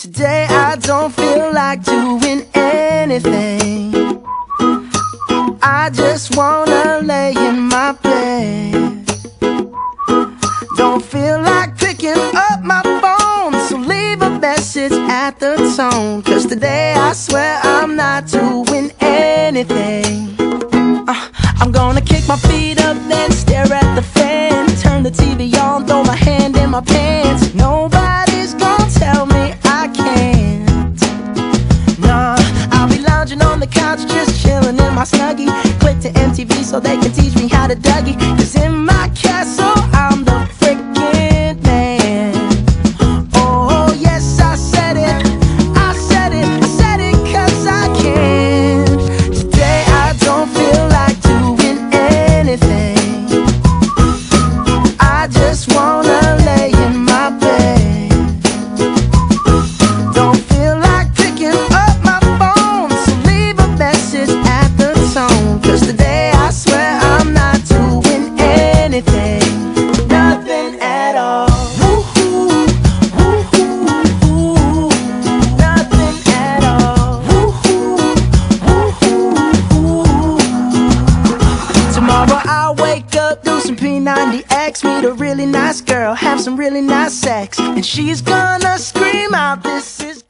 Today I don't feel like doing anything. I just wanna lay in my bed. Don't feel like picking up my phone, so leave a message at the tone. 'Cause today I swear I'm not doing anything. I'm gonna kick my feet up, then stare at the fan. Turn the TV on, throw my hand in my pants. Nobody's gonna tell me I can't. Nah, I'll be lounging on the couch, just chilling in my Snuggie. Click to MTV so they can teach me how to Dougie. 'Cause in my castle, I'm the freaking man. Oh yes, I said it, I said it, I said it 'cause I can. Today I don't feel like doing anything. I just wanna lay in my bed. Don't feel like picking up my phone, so leave a message at the tone. 'Cause today I swear I'm not doing anything. Nothing at all. Woo-hoo, woo-hoo, nothing at all. Woo-hoo, woo-hoo. Tomorrow I'll wake up, do some P90X, meet a really nice girl, have some really nice sex, and she's gonna scream out, "This is